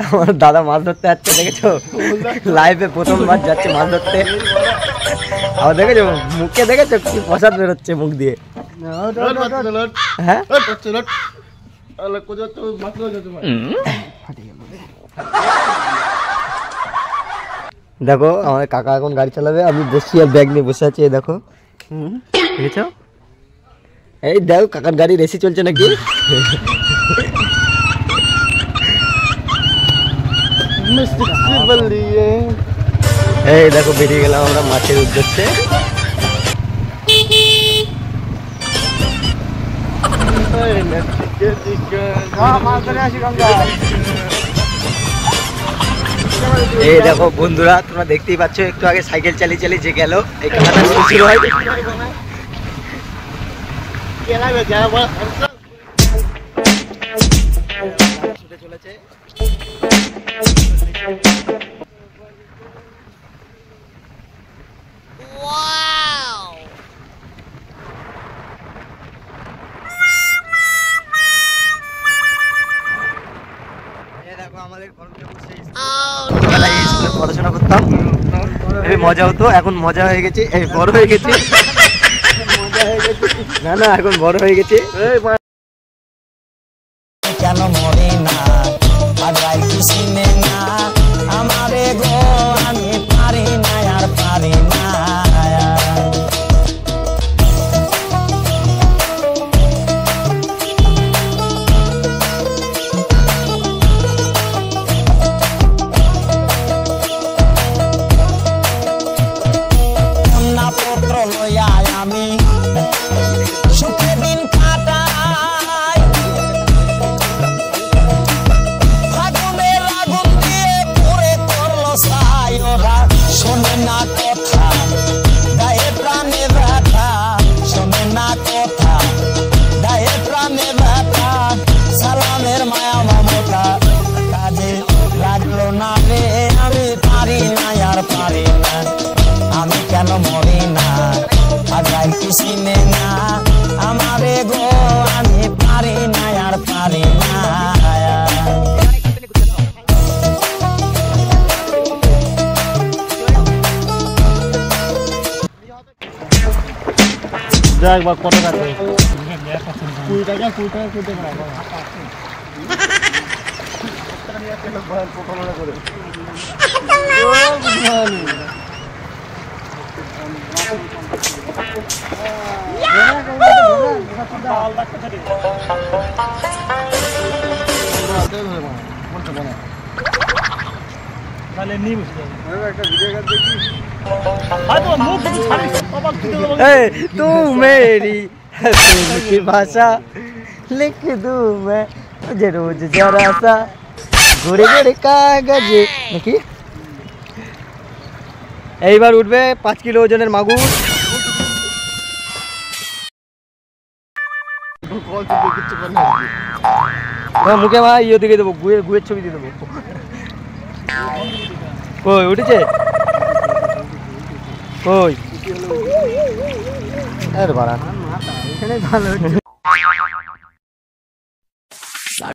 আমার দাদা মাছ ধরতে যাচ্ছে, দেখেছো? লাইভে প্রথমবার যাচ্ছে মাছ ধরতে। আর দেখেছো মুখে, দেখেছো কি প্রসাদ বেরোচ্ছে মুখ দিয়ে। হ্যাঁ দেখো আমার কাকা এখন গাড়ি চালাবে, আমি বসি আর ব্যাগ নিয়ে বসে আছি। দেখো দেখেছো, এই দেখো কাকার গাড়ি রেসি চলছে নাকি। এই দেখো বেরিয়ে গেলাম আমরা মাছের উদ্দেশ্যে। এই দেখো বন্ধুরা, তোমরা দেখতেই পাচ্ছ একটু আগে সাইকেল চালিয়ে চালিয়ে যে গেল এই কাকাটা শুরু হয়। ছুটে চলেছে। পড়াশোনা করতাম, মজা হতো, এখন মজা হয়ে গেছে, এই বড় হয়ে গেছে। না না এখন বড় হয়ে গেছে। কেন মরে না আমারে গো, আমি পারি না আর পারি না। আমি সুখে দিন কাটাই, ফাগুনের আগুন দিয়ে পুরে করলো ছাই। ওরা শোনে না কথা, গায়ে প্রাণে ব্যথা, শোনে না কথা, গায়ে প্রাণে ব্যথা। সালামের মায়া মমতা কাজে লাগলো না রে, আমি পারি না আর পারি না। আমি কেন মরি না আগাই কিসিনে না আমারে গো, আমি পারি না আর পারি না। যাই বা কত টাকা? 20 টাকা 20 টাকা করতে পারবো। तू मेरी की भाषा लिख दूं मैं तुझे रोज जरा सा घुरे घुरे कागजे নাকি। এইবার উঠবে 5 কিলো ওজনের মাগুর। মুখে মা ইয়ে দিকে দেবো, গুয়ের ছবি দিয়ে দেবো। কই উঠেছে কই? আরে বাড়া এখানে ভালো